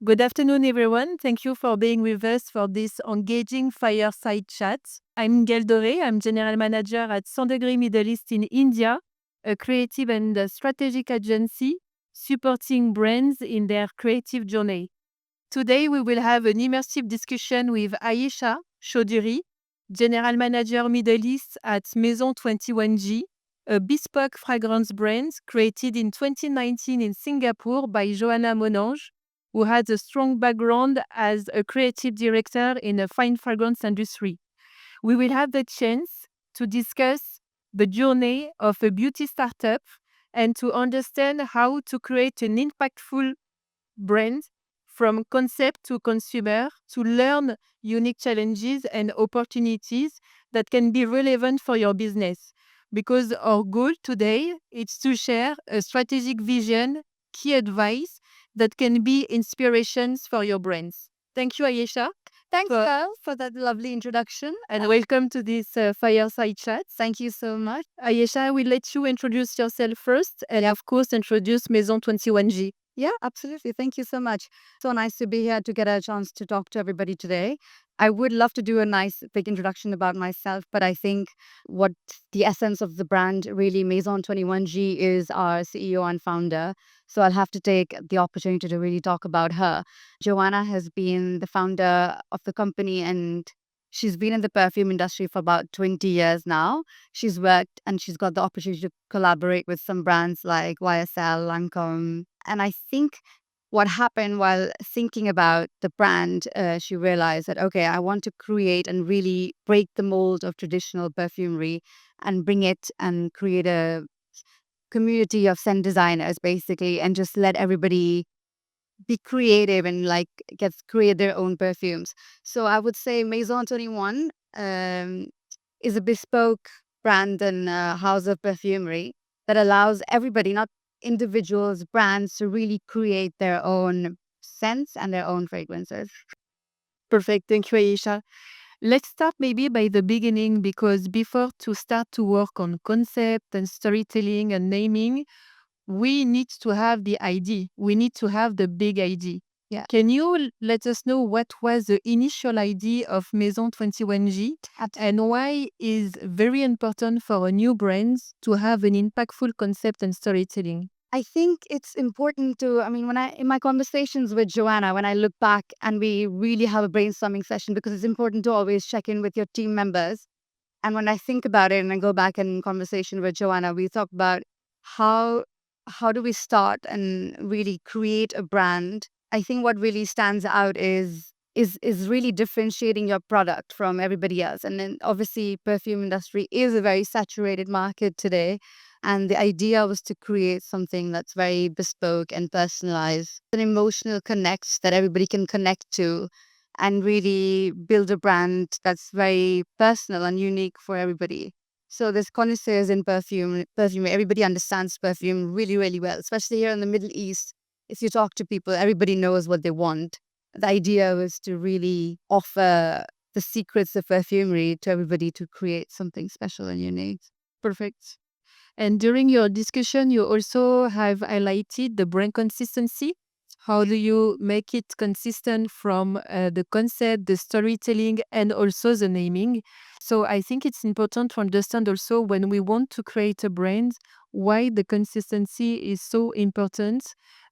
Good afternoon, everyone. Thank you for being with us for this engaging fireside chat. I'm Gaelle Doré. I'm General Manager at Centdegrés Middle East in India, a creative and strategic agency supporting brands in their creative journey. Today, we will have an immersive discussion with Ayesha Chowdhury, General Manager Middle East at Maison 21G, a bespoke fragrance brand created in 2019 in Singapore by Joanna Monange, who has a strong background as a creative director in the fine fragrance industry. We will have the chance to discuss the journey of a beauty startup and to understand how to create an impactful brand from concept to consumer, to learn unique challenges and opportunities that can be relevant for your business. Because our goal today is to share a strategic vision, key advice that can be inspirations for your brands. Thank you, Ayesha. Thanks, For- Gaelle, for that lovely introduction. And welcome to this fireside chat. Thank you so much. Ayesha, I will let you introduce yourself first and, of course, introduce Maison 21G. Yeah, absolutely. Thank you so much. So nice to be here to get a chance to talk to everybody today. I would love to do a nice big introduction about myself, but I think what the essence of the brand really, Maison 21G, is our CEO and founder. So I'll have to take the opportunity to really talk about her. Joanna has been the founder of the company, and she's been in the perfume industry for about 20 years now. She's worked and she's got the opportunity to collaborate with some brands like YSL, Lancome. And I think what happened while thinking about the brand, she realized that, okay, I want to create and really break the mold of traditional perfumery and bring it and create a community of scent designers, basically, and just let everybody be creative and like create their own perfumes. So I would say Maison 21 is a bespoke brand and house of perfumery that allows everybody, not individuals, brands, to really create their own scents and their own fragrances. Perfect. Thank you, Aisha. Let's start maybe by the beginning, because before to start to work on concept and storytelling and naming, we need to have the idea. We need to have the big idea. Yeah. Can you let us know what was the initial idea of Maison 21G and why is very important for a new brand to have an impactful concept and storytelling? I think it's important to, I mean, in my conversations with Joanna, when I look back and we really have a brainstorming session, because it's important to always check in with your team members. And when I think about it and I go back in conversation with Joanna, we talk about how do we start and really create a brand. I think what really stands out is really differentiating your product from everybody else. And then obviously perfume industry is a very saturated market today. And the idea was to create something that's very bespoke and personalized, an emotional connect that everybody can connect to, and really build a brand that's very personal and unique for everybody. So there's connoisseurs in perfume. Everybody understands perfume really, really well, especially here in the Middle East. If you talk to people, everybody knows what they want. The idea was to really offer the secrets of perfumery to everybody to create something special and unique. Perfect. And during your discussion, you also have highlighted the brand consistency. How do you make it consistent from the concept, the storytelling, and also the naming? So I think it's important to understand also when we want to create a brand, why the consistency is so important,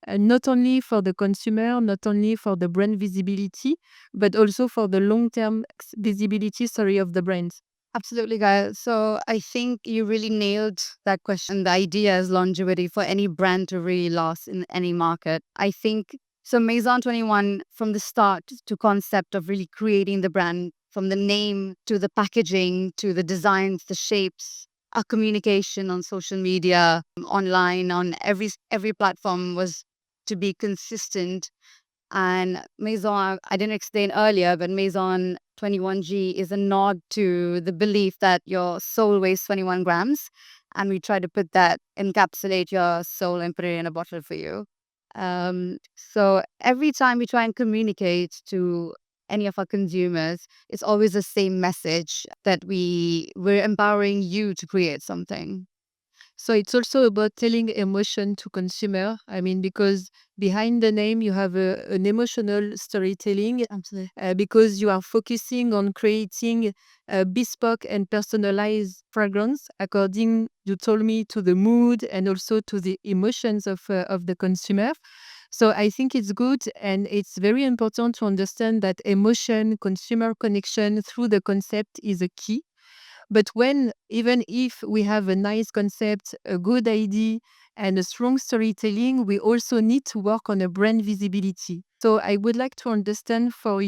not only for the consumer, not only for the brand visibility, but also for the long-term visibility, of the brand. Absolutely, Gaelle. So I think you really nailed that question. The idea is longevity for any brand to really last in any market. I think so. Maison 21, from the start to concept of really creating the brand, from the name to the packaging to the designs, the shapes, our communication on social media, online, on every platform was to be consistent. And Maison, I didn't explain earlier, but Maison 21G is a nod to the belief that your soul weighs 21 grams. And we try to encapsulate your soul and put it in a bottle for you. So every time we try and communicate to any of our consumers, it's always the same message that we're empowering you to create something. So it's also about telling emotion to consumer. I mean, because behind the name, you have an emotional storytelling. Absolutely. Because you are focusing on creating a bespoke and personalized fragrance according, you told me, to the mood and also to the emotions of the consumer. So I think it's good, and it's very important to understand that emotion, consumer connection through the concept is a key. But when, even if we have a nice concept, a good idea, and a strong storytelling, we also need to work on a brand visibility. So I would like to understand from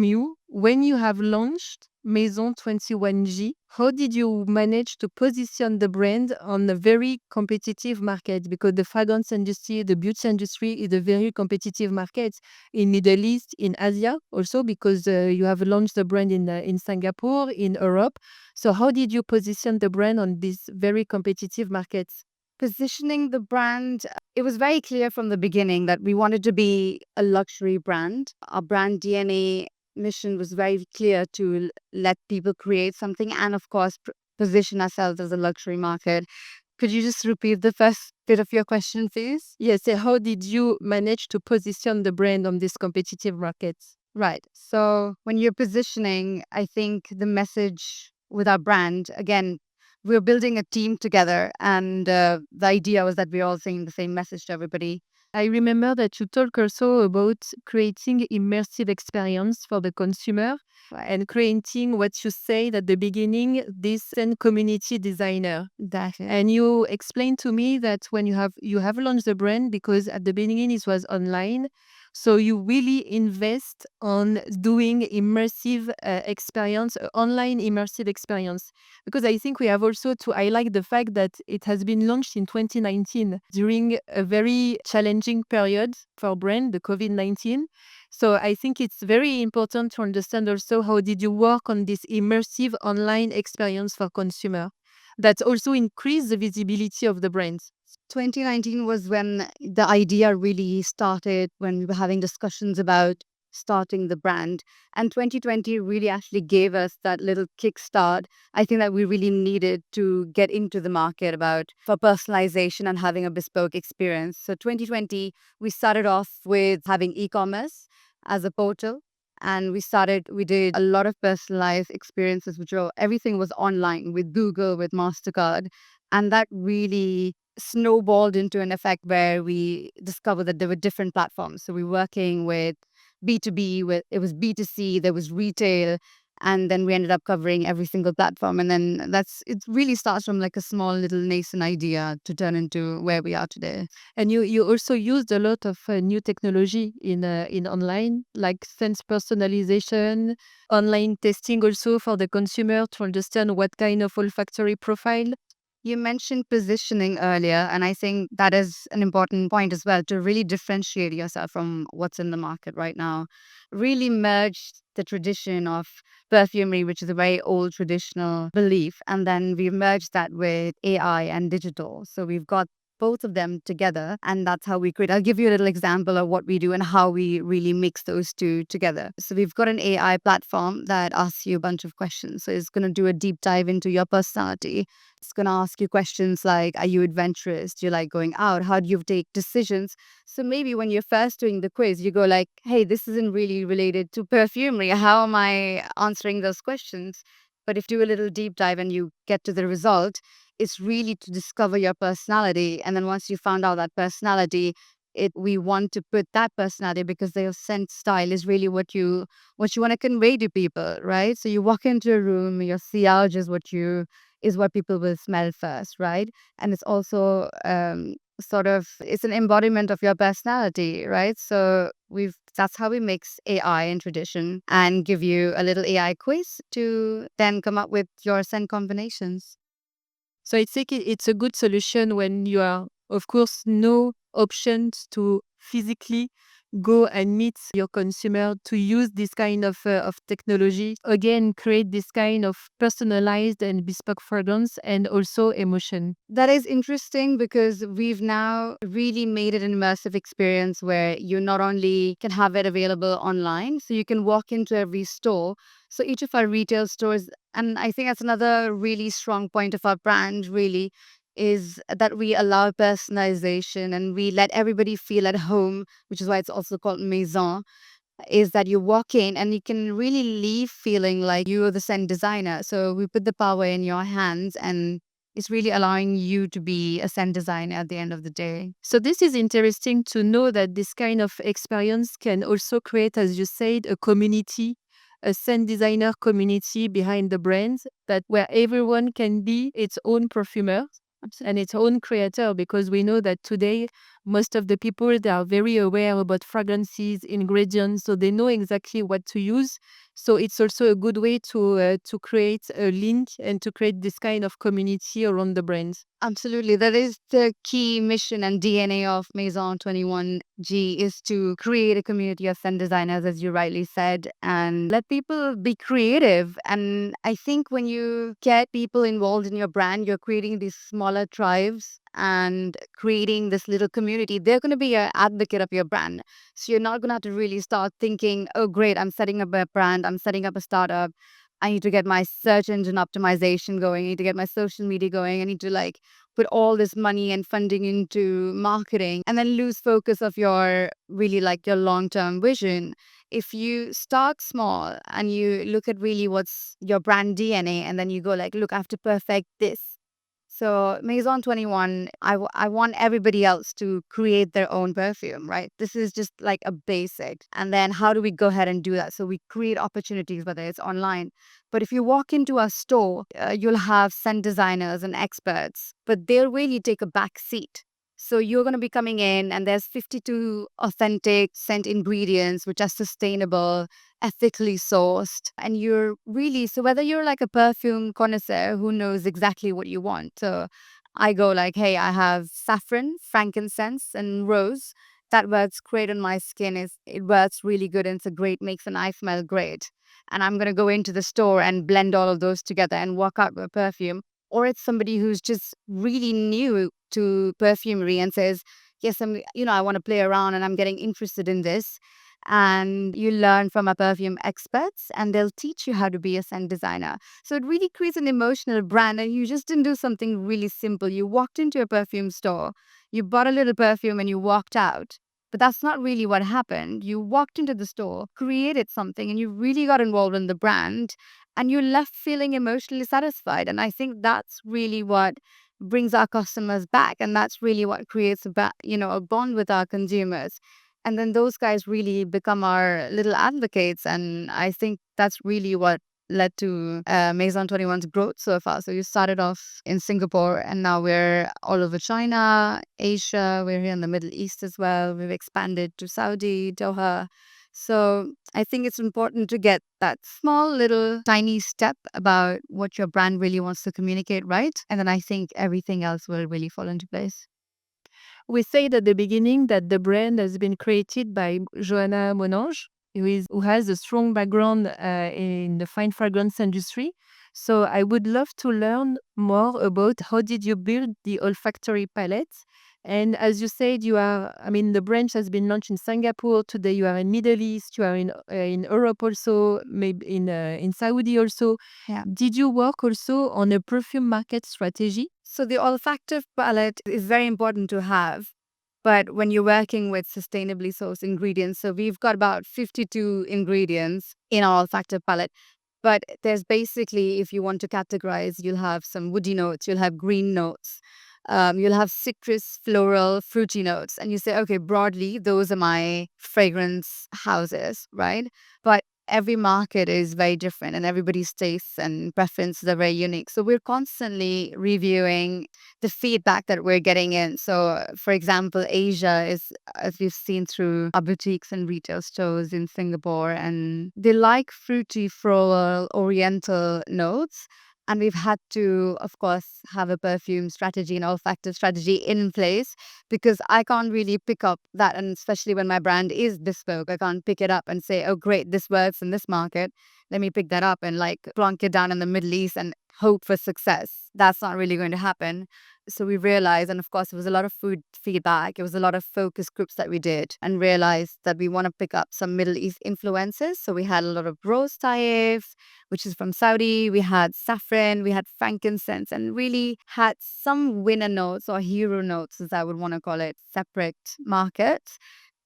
you, when you have launched Maison 21G, how did you manage to position the brand on a very competitive market? Because the fragrance industry, the beauty industry is a very competitive market in Middle East, in Asia also, because you have launched the brand in Singapore, in Europe. So how did you position the brand on these very competitive markets? Positioning the brand, it was very clear from the beginning that we wanted to be a luxury brand. Our brand DNA mission was very clear to let people create something and, of course, position ourselves as a luxury market. Could you just repeat the first bit of your question, please? Yes, how did you manage to position the brand on these competitive markets? Right. So when you're positioning, I think the message with our brand, again, we're building a team together. And the idea was that we're all saying the same message to everybody. I remember that you talk also about creating immersive experience for the consumer Right. and creating what you said at the beginning, this and community designer. Exactly. And you explained to me that when you have launched the brand, because at the beginning it was online, so you really invest on doing immersive experience, online immersive experience. Because I think we have also to highlight the fact that it has been launched in 2019 during a very challenging period for brand, the COVID-19. So I think it's very important to understand also how did you work on this immersive online experience for consumer that also increase the visibility of the brands. 2019 was when the idea really started, when we were having discussions about starting the brand. And 2020 really actually gave us that little kickstart. I think that we really needed to get into the market about for personalization and having a bespoke experience. So 2020, we started off with having e-commerce as a portal. And we did a lot of personalized experiences, which were everything was online with Google, with MasterCard. And that really snowballed into an effect where we discovered that there were different platforms. So we were working with B2B, with it was B2C, there was retail, and then we ended up covering every single platform. And then it really starts from like a small little nascent idea to turn into where we are today. And you also used a lot of new technology in online, like sense personalization, online testing also for the consumer to understand what kind of olfactory profile. You mentioned positioning earlier, and I think that is an important point as well to really differentiate yourself from what's in the market right now. Really merge the tradition of perfumery, which is a very old traditional belief, and then we merged that with AI and digital. So we've got both of them together, and that's how we create. I'll give you a little example of what we do and how we really mix those two together. So we've got an AI platform that asks you a bunch of questions. So it's going to do a deep dive into your personality. It's going to ask you questions like, are you adventurous? Do you like going out? How do you take decisions? So maybe when you're first doing the quiz, you go like, hey, this isn't really related to perfumery. How am I answering those questions? But if you do a little deep dive and you get to the result, it's really to discover your personality. And then once you found out that personality, we want to put that personality because their scent style is really what you want to convey to people, right? So you walk into a room, your sillage is what people will smell first, right? And it's also it's an embodiment of your personality, right? So that's how we mix AI and tradition and give you a little AI quiz to then come up with your scent combinations. So I think it's a good solution when you are, of course, no options to physically go and meet your consumer to use this kind of technology. Again, create this kind of personalized and bespoke fragrance and also emotion. That is interesting because we've now really made it an immersive experience where you not only can have it available online, so you can walk into every store. So each of our retail stores, and I think that's another really strong point of our brand, really. is that we allow personalization and we let everybody feel at home, which is why it's also called Maison, is that you walk in and you can really leave feeling like you are the scent designer. So we put the power in your hands and it's really allowing you to be a scent designer at the end of the day. So this is interesting to know that this kind of experience can also create, as you said, a community, a scent designer community behind the brand, that where everyone can be its own perfumer and its own creator, because we know that today most of the people, they are very aware about fragrances, ingredients, so they know exactly what to use. So it's also a good way to create a link and to create this kind of community around the brand. Absolutely. That is the key mission and DNA of Maison 21G, is to create a community of scent designers, as you rightly said, and let people be creative. And I think when you get people involved in your brand, you're creating these smaller tribes and creating this little community. They're going to be an advocate of your brand. So you're not going to have to really start thinking, oh, great, I'm setting up a brand, I'm setting up a startup. I need to get my search engine optimization going. I need to get my social media going. I need to like put all this money and funding into marketing and then lose focus of your really like your long-term vision. If you start small and you look at really what's your brand DNA and then you go like, look, I have to perfect this. So Maison 21, I want everybody else to create their own perfume, right? This is just like a basic. And then how do we go ahead and do that? So we create opportunities, whether it's online. But if you walk into a store, you'll have scent designers and experts, but they'll really take a back seat. So you're going to be coming in and there's 52 authentic scent ingredients, which are sustainable, ethically sourced. And you're really, so whether you're like a perfume connoisseur who knows exactly what you want. So I go like, hey, I have saffron, frankincense, and rose. That works great on my skin. It works really good and it's a great, makes an eye smell great. And I'm going to go into the store and blend all of those together and walk out with a perfume. Or it's somebody who's just really new to perfumery and says, yes, I want to play around and I'm getting interested in this. And you learn from our perfume experts and they'll teach you how to be a scent designer. So it really creates an emotional brand. And you just didn't do something really simple. You walked into a perfume store, you bought a little perfume and you walked out. But that's not really what happened. You walked into the store, created something, and you really got involved in the brand and you left feeling emotionally satisfied. And I think that's really what brings our customers back. And that's really what creates a bond with our consumers. And then those guys really become our little advocates. And I think that's really what led to Maison 21's growth so far. So you started off in Singapore and now we're all over China, Asia, we're here in the Middle East as well. We've expanded to Saudi, Doha. So I think it's important to get that small little tiny step about what your brand really wants to communicate, right? And then I think everything else will really fall into place. We said at the beginning that the brand has been created by Joanna Monange, who has a strong background in the fine fragrance industry. So I would love to learn more about how did you build the olfactory palette. And as you said, the branch has been launched in Singapore. Today you are in Middle East, you are in Europe also, maybe in Saudi also. Yeah. Did you work also on a perfume market strategy? So the olfactive palette is very important to have. But when you're working with sustainably sourced ingredients, so we've got about 52 ingredients in our olfactive palette. But there's basically, if you want to categorize, you'll have some woody notes, you'll have green notes, you'll have citrus, floral, fruity notes. And you say, okay, broadly, those are my fragrance houses, right? But every market is very different and everybody's tastes and preferences are very unique. So we're constantly reviewing the feedback that we're getting in. So, for example, Asia is, as we've seen through our boutiques and retail stores in Singapore, and they like fruity, floral, oriental notes. And we've had to, of course, have a perfume strategy and olfactive strategy in place because I can't really pick up that. And especially when my brand is bespoke, I can't pick it up and say, oh, great, this works in this market. Let me pick that up and like plonk it down in the Middle East and hope for success. That's not really going to happen. So we realized, and of course, it was a lot of food feedback. It was a lot of focus groups that we did, and realized that we want to pick up some Middle East influences. So we had a lot of rose taif, which is from Saudi. We had saffron, we had frankincense, and really had some winner notes or hero notes, as I would want to call it, separate markets.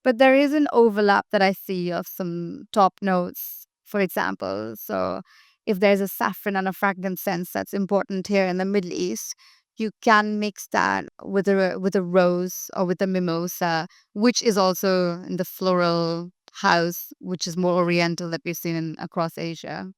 But there is an overlap that I see of some top notes, for example. So if there's a saffron and a frankincense that's important here in the Middle East, you can mix that with a rose or with a mimosa, which is also in the floral house, which is more oriental that we've seen across Asia.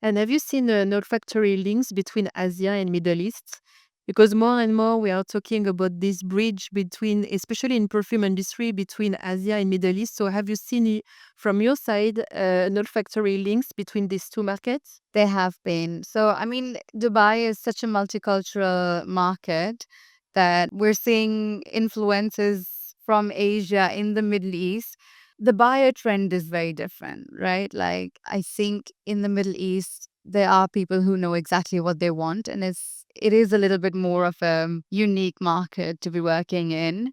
And have you seen an olfactory links between Asia and Middle East? Because more and more we are talking about this bridge between, especially in perfume industry, between Asia and Middle East. So have you seen from your side an olfactory links between these two markets? They have been. So, I mean, Dubai is such a multicultural market that we're seeing influences from Asia in the Middle East. The buyer trend is very different, right? Like, I think in the Middle East, there are people who know exactly what they want, and it is a little bit more of a unique market to be working in.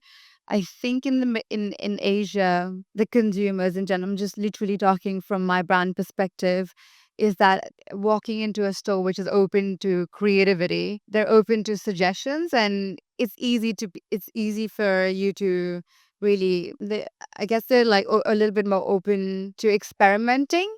I think in Asia, the consumers in general, I'm just literally talking from my brand perspective, is that walking into a store which is open to creativity, they're open to suggestions, and it's easy for you to really, I guess they're like a little bit more open to experimenting.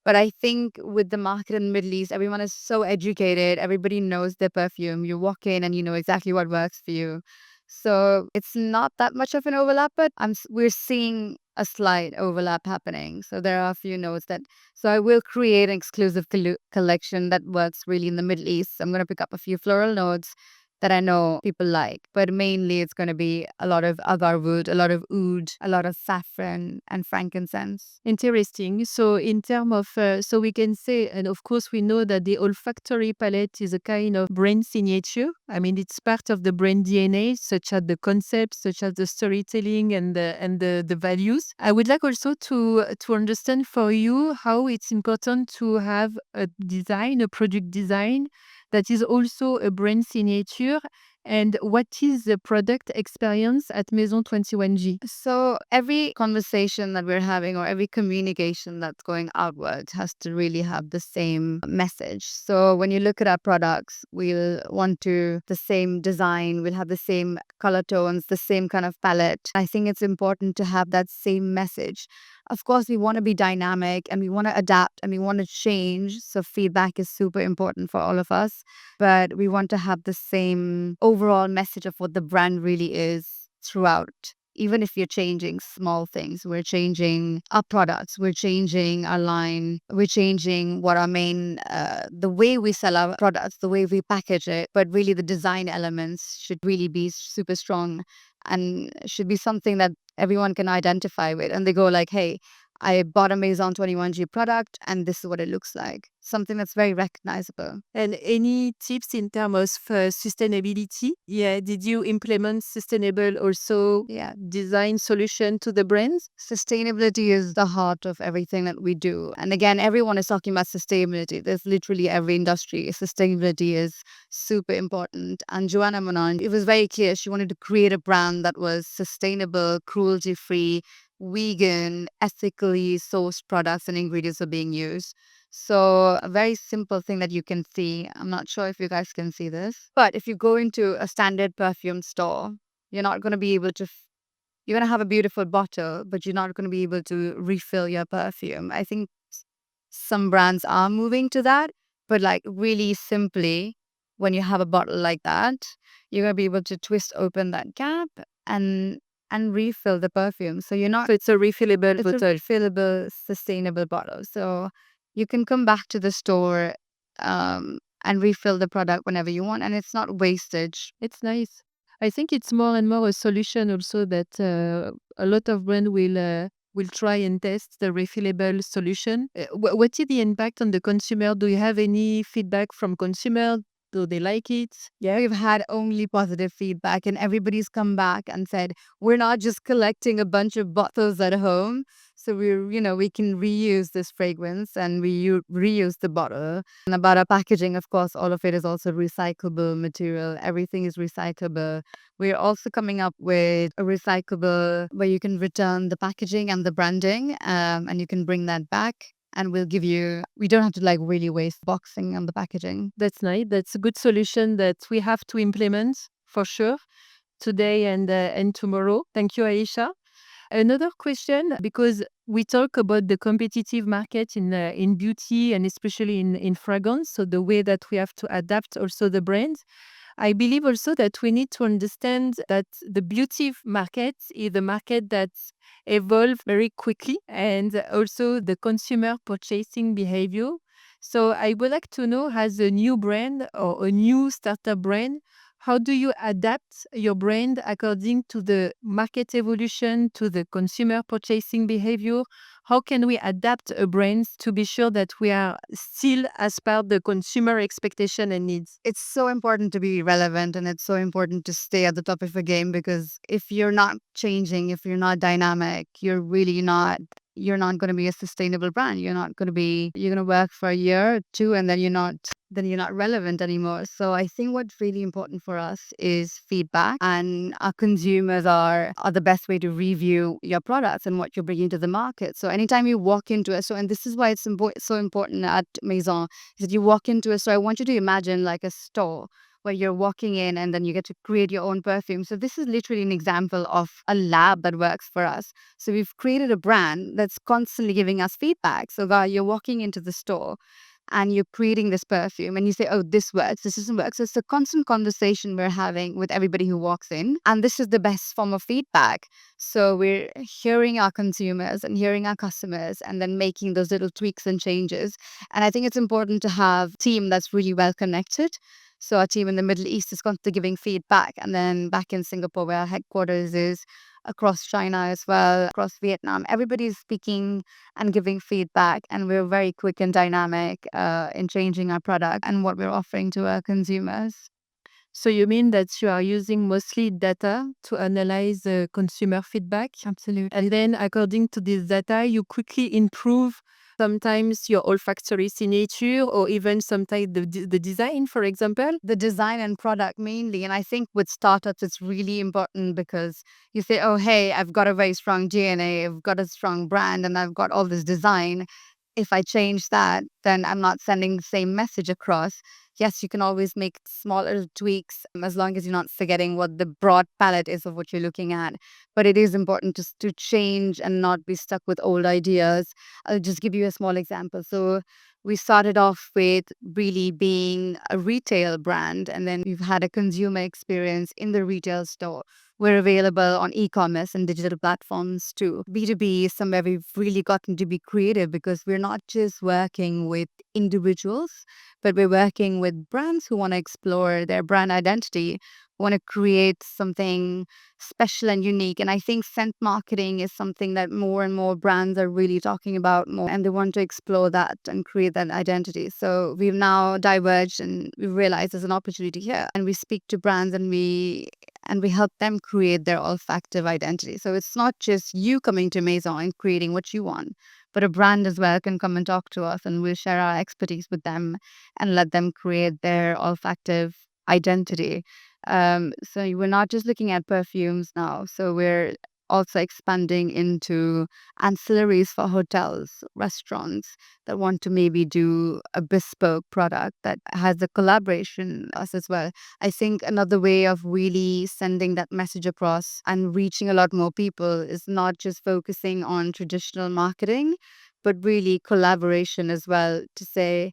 But I think with the market in the Middle East, everyone is so educated. Everybody knows their perfume. You walk in and you know exactly what works for you. So it's not that much of an overlap, but we're seeing a slight overlap happening. So there are a few notes that. So I will create an exclusive collection that works really in the Middle East. I'm going to pick up a few floral notes that I know people like, but mainly it's going to be a lot of agar wood, a lot of oud, a lot of saffron and frankincense. Interesting. So, in terms of, so we can say, and of course, we know that the olfactory palette is a kind of brand signature. I mean, it's part of the brand DNA, such as the concepts, such as the storytelling and the values. I would like also to understand for you how it's important to have a design, a product design that is also a brand signature, and what is the product experience at Maison 21G? So every conversation that we're having or every communication that's going outwards has to really have the same message. So when you look at our products, we'll want to the same design, we'll have the same color tones, the same kind of palette. I think it's important to have that same message. Of course, we want to be dynamic and we want to adapt and we want to change. So feedback is super important for all of us, but we want to have the same overall message of what the brand really is throughout. Even if you're changing small things, we're changing our products, we're changing our line, we're changing what our main, the way we sell our products, the way we package it, but really the design elements should really be super strong and should be something that everyone can identify with. And they go like, hey, I bought a Maison 21G product and this is what it looks like. Something that's very recognizable. And any tips in terms of sustainability? Yeah, did you implement sustainable also design solution to the brands? Sustainability is the heart of everything that we do. And again, everyone is talking about sustainability. There's literally every industry. Sustainability is super important. And Joanna Monan, it was very clear she wanted to create a brand that was sustainable, cruelty-free, vegan, ethically sourced products and ingredients are being used. So a very simple thing that you can see, I'm not sure if you guys can see this, but if you go into a standard perfume store, you're not going to be able to, you're going to have a beautiful bottle, but you're not going to be able to refill your perfume. I think some brands are moving to that, but like really simply, when you have a bottle like that, you're going to be able to twist open that cap and refill the perfume. So you're not, So it's a refillable it's a bottle. refillable, sustainable bottle. So you can come back to the store and refill the product whenever you want, and it's not wastage. It's nice. I think it's more and more a solution also that a lot of brands will try and test the refillable solution. What is the impact on the consumer? Do you have any feedback from consumer? Do they like it? Yeah, we've had only positive feedback, and everybody's come back and said, we're not just collecting a bunch of bottles at home. So we can reuse this fragrance and reuse the bottle. And about our packaging, of course, all of it is also recyclable material. Everything is recyclable. We're also coming up with a recyclable where you can return the packaging and the branding, and you can bring that back. And we don't have to like really waste boxing on the packaging. That's nice. That's a good solution that we have to implement for sure today and tomorrow. Thank you, Ayesha. Another question, because we talk about the competitive market in beauty and especially in fragrance, so the way that we have to adapt also the brand. I believe also that we need to understand that the beauty market is a market that evolves very quickly and also the consumer purchasing behavior. So I would like to know, as a new brand or a new startup brand, how do you adapt your brand according to the market evolution, to the consumer purchasing behavior? How can we adapt a brand to be sure that we are still as per the consumer expectation and needs? It's so important to be relevant, and it's so important to stay at the top of the game, because if you're not changing, if you're not dynamic, you're not going to be a sustainable brand. You're going to work for a year or two, and then you're not relevant anymore. So I think what's really important for us is feedback, and our consumers are the best way to review your products and what you're bringing to the market. So anytime you walk into a store, and this is why it's so important at Maison, is that you walk into a store. I want you to imagine like a store where you're walking in and then you get to create your own perfume. So this is literally an example of a lab that works for us. So we've created a brand that's constantly giving us feedback. So that you're walking into the store and you're creating this perfume and you say, oh, this works, this doesn't work. So it's a constant conversation we're having with everybody who walks in. And this is the best form of feedback. So we're hearing our consumers and hearing our customers and then making those little tweaks and changes. And I think it's important to have a team that's really well connected. So our team in the Middle East is constantly giving feedback. And then back in Singapore, where our headquarters is, across China as well, across Vietnam, everybody's speaking and giving feedback. And we're very quick and dynamic in changing our product and what we're offering to our consumers. So you mean that you are using mostly data to analyze consumer feedback? Absolutely. And then according to this data, you quickly improve sometimes your olfactory signature or even sometimes the design, for example. The design and product mainly. And I think with startups, it's really important because you say, oh, hey, I've got a very strong DNA, I've got a strong brand, and I've got all this design. If I change that, then I'm not sending the same message across. Yes, you can always make smaller tweaks as long as you're not forgetting what the broad palette is of what you're looking at. But it is important to change and not be stuck with old ideas. I'll just give you a small example. So we started off with really being a retail brand, and then we've had a consumer experience in the retail store. We're available on e-commerce and digital platforms too. B2B is somewhere we've really gotten to be creative because we're not just working with individuals, but we're working with brands who want to explore their brand identity, want to create something special and unique. And I think scent marketing is something that more and more brands are really talking about more, and they want to explore that and create that identity. So we've now diverged and we realized there's an opportunity here, and we speak to brands and we help them create their olfactive identity. So it's not just you coming to Maison and creating what you want, but a brand as well can come and talk to us, and we'll share our expertise with them and let them create their olfactive identity. So we're not just looking at perfumes now. So we're also expanding into ancillaries for hotels, restaurants that want to maybe do a bespoke product that has a collaboration with us as well. I think another way of really sending that message across and reaching a lot more people is not just focusing on traditional marketing, but really collaboration as well, to say,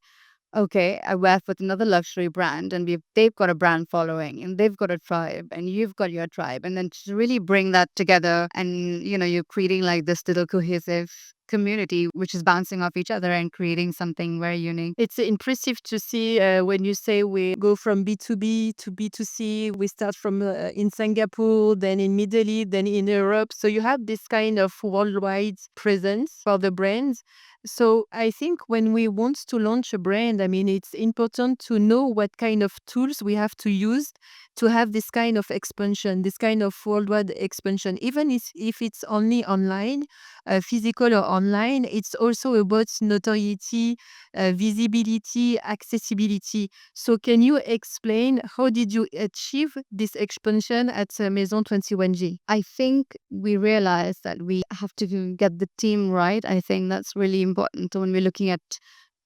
okay, I work with another luxury brand, and they've got a brand following and they've got a tribe and you've got your tribe. And then to really bring that together, and you're creating like this little cohesive community which is bouncing off each other and creating something very unique. It's impressive to see when you say we go from B2B to B2C. We start from in Singapore, then in Middle East, then in Europe. So you have this kind of worldwide presence for the brands. So I think when we want to launch a brand, I mean, it's important to know what kind of tools we have to use to have this kind of expansion, this kind of worldwide expansion. Even if it's only online, physical or online, it's also about notoriety, visibility, accessibility. So can you explain how did you achieve this expansion at Maison 21G? I think we realized that we have to get the team right. I think that's really important. So when we're looking at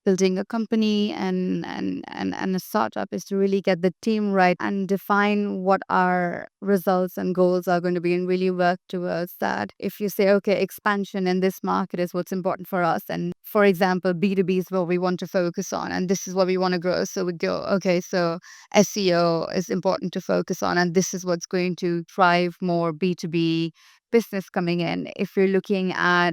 building a company and a startup, is to really get the team right and define what our results and goals are going to be, and really work towards that. If you say, okay, expansion in this market is what's important for us, and for example, B2B is what we want to focus on, and this is what we want to grow. So we go, okay, so SEO is important to focus on, and this is what's going to drive more B2B business coming in. If you're looking at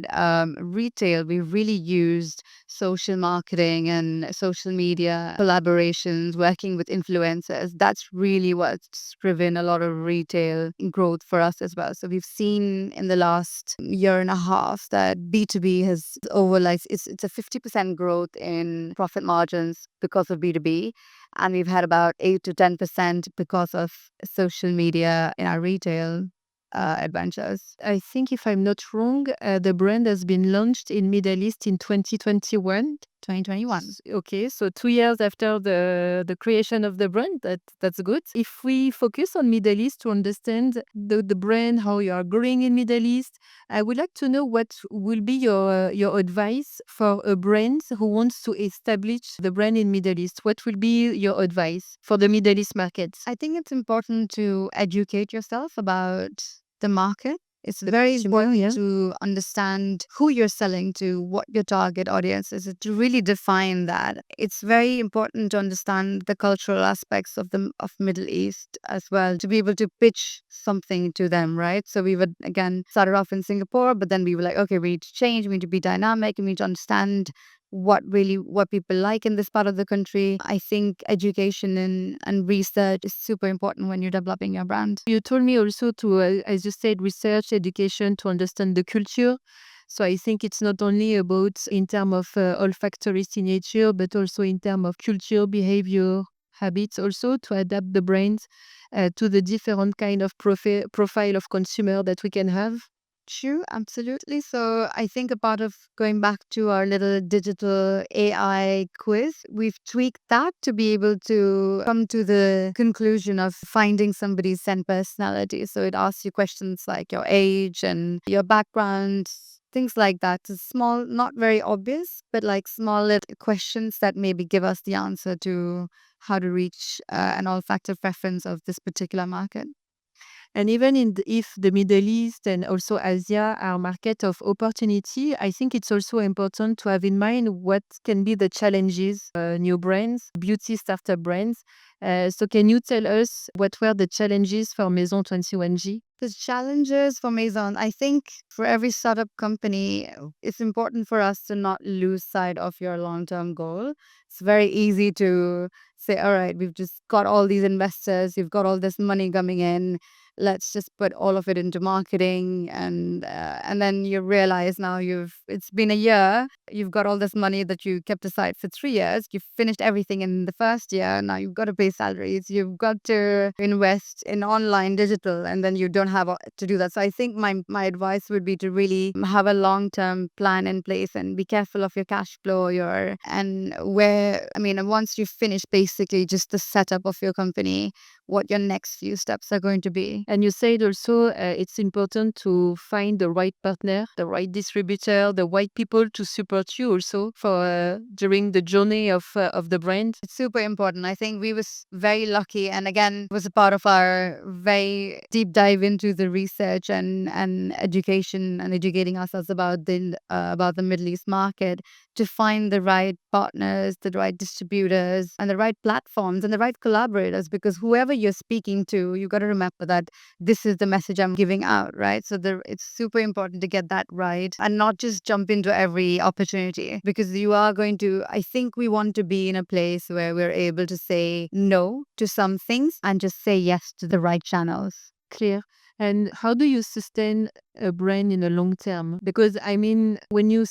retail, we really used social marketing and social media collaborations, working with influencers. That's really what's driven a lot of retail growth for us as well. So we've seen in the last year and a half that B2B has over, like, it's a 50% growth in profit margins because of B2B. And we've had about 8 to 10% because of social media in our retail adventures. I think if I'm not wrong, the brand has been launched in Middle East in 2021. 2021. Okay, so 2 years after the creation of the brand, that's good. If we focus on Middle East to understand the brand, how you are growing in Middle East, I would like to know what will be your advice for a brand who wants to establish the brand in Middle East. What will be your advice for the Middle East markets? I think it's important to educate yourself about the market. It's very important to understand who you're selling to, what your target audience is, to really define that. It's very important to understand the cultural aspects of Middle East as well, to be able to pitch something to them, right? So we would, again, started off in Singapore, but then we were like, okay, we need to change, we need to be dynamic, and we need to understand what people like in this part of the country. I think education and research is super important when you're developing your brand. You told me also to, as you said, research, education to understand the culture. So I think it's not only about in terms of olfactory signature, but also in terms of culture, behavior, habits, also to adapt the brand to the different kind of profile of consumer that we can have. True, absolutely. So I think a part of going back to our little digital AI quiz, we've tweaked that to be able to come to the conclusion of finding somebody's scent personality. So it asks you questions like your age and your background, things like that. It's small, not very obvious, but like small little questions that maybe give us the answer to how to reach an olfactive preference of this particular market. And even if the Middle East and also Asia are market of opportunity, I think it's also important to have in mind what can be the challenges, new brands, beauty startup brands. So can you tell us what were the challenges for Maison 21G? The challenges for Maison, I think for every startup company, it's important for us to not lose sight of your long-term goal. It's very easy to say, all right, we've just got all these investors, you've got all this money coming in. Let's just put all of it into marketing, and then you realize now it's been a year, you've got all this money that you kept aside for 3 years, you've finished everything in the first year, now you've got to pay salaries, you've got to invest in online digital, and then you don't have to do that. So I think my advice would be to really have a long-term plan in place and be careful of your cash flow, once you've finished basically just the setup of your company, what your next few steps are going to be. And you said also it's important to find the right partner, the right distributor, the right people to support you also for during the journey of the brand. It's super important. I think we was very lucky, and again, it was a part of our very deep dive into the research and education and educating ourselves about the Middle East market, to find the right partners, the right distributors, and the right platforms and the right collaborators. Because whoever you're speaking to, you got to remember that this is the message I'm giving out, right? So it's super important to get that right and not just jump into every opportunity, because you are going to, I think we want to be in a place where we're able to say no to some things and just say yes to the right channels. Clear. And how do you sustain a brand in the long term? Because I mean, when you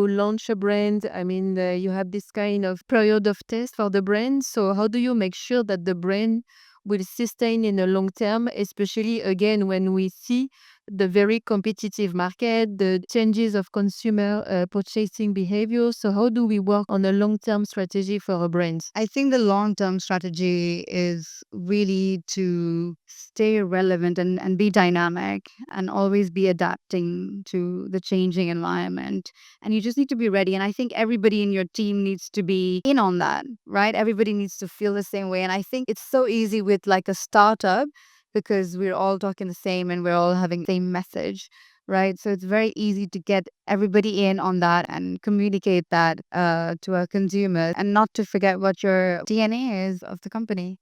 launch a brand, I mean, you have this kind of period of test for the brand. So how do you make sure that the brand will sustain in the long term, especially again when we see the very competitive market, the changes of consumer purchasing behavior? So how do we work on a long-term strategy for a brand? I think the long term strategy is really to stay relevant and be dynamic and always be adapting to the changing environment. And you just need to be ready. And I think everybody in your team needs to be in on that, right? Everybody needs to feel the same way. And I think it's so easy with like a startup because we're all talking the same and we're all having the same message, right? So it's very easy to get everybody in on that and communicate that to our consumers and not to forget what your DNA is of the company.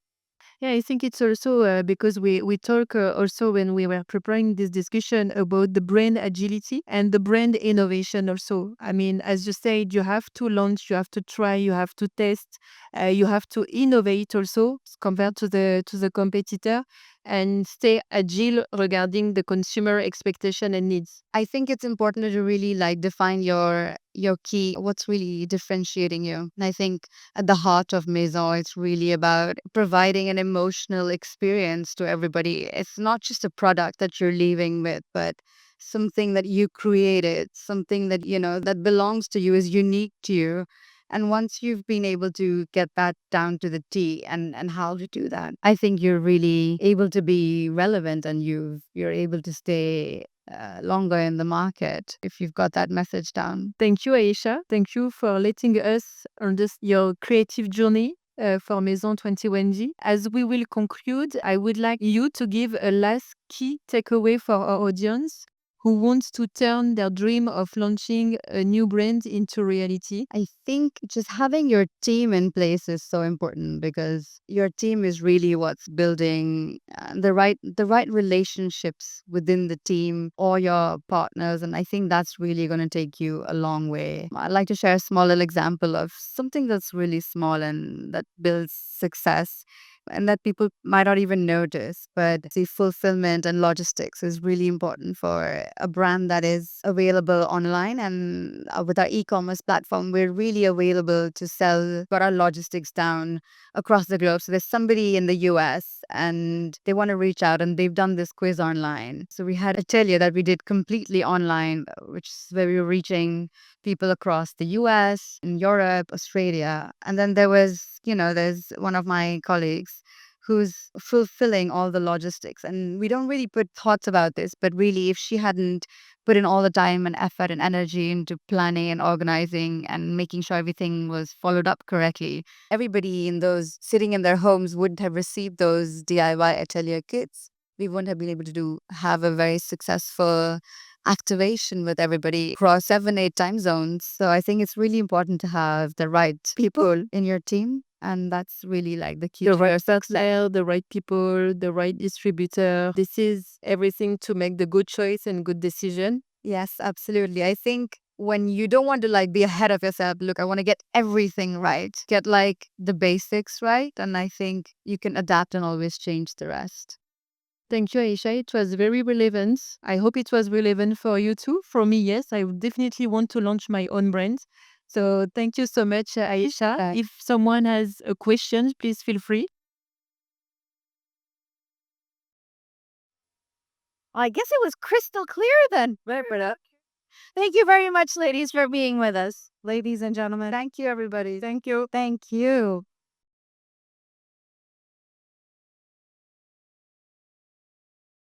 Yeah, I think it's also because we talk also when we were preparing this discussion about the brand agility and the brand innovation also. I mean, as you said, you have to launch, you have to try, you have to test, you have to innovate also compared to the competitor and stay agile regarding the consumer expectation and needs. I think it's important to really like define your key, what's really differentiating you. And I think at the heart of Maison, it's really about providing an emotional experience to everybody. It's not just a product that you're leaving with, but something that you created, something that, you know, that belongs to you, is unique to you. And once you've been able to get that down to the T and how to do that, I think you're really able to be relevant and you're able to stay longer in the market if you've got that message down. Thank you, Ayesha. Thank you for letting us understand your creative journey for Maison 21G. As we will conclude, I would like you to give a last key takeaway for our audience who wants to turn their dream of launching a new brand into reality. I think just having your team in place is so important because your team is really what's building the right relationships within the team or your partners, and I think that's really going to take you a long way. I'd like to share a small little example of something that's really small and that builds success and that people might not even notice. But the fulfillment and logistics is really important for a brand that is available online. And with our e-commerce platform, we're really available to sell, got our logistics down across the globe. So there's somebody in the US and they want to reach out and they've done this quiz online. So we had Atelier that we did completely online, which is where we were reaching people across the US, in Europe, Australia. And then there's one of my colleagues who's fulfilling all the logistics. And we don't really put thoughts about this, but really, if she hadn't put in all the time and effort and energy into planning and organizing and making sure everything was followed up correctly, everybody in those sitting in their homes wouldn't have received those DIY atelier kits. We wouldn't have been able to have a very successful activation with everybody across 7, 8 time zones. So I think it's really important to have the right people in your team. And that's really like the key The to your right success. supplier, the right people, the right distributor. This is everything to make the good choice and good decision. Yes, absolutely. I think when you don't want to like be ahead of yourself, look, I want to get everything right, get like the basics right. And I think you can adapt and always change the rest. Thank you, Aisha. It was very relevant. I hope it was relevant for you too. For me, yes, I would definitely want to launch my own brand. So thank you so much, Aisha. Right. If someone has a question, please feel free. I guess it was crystal clear then. Thank you very much, ladies, for being with us. Ladies and gentlemen. Thank you, everybody. Thank you. Thank you.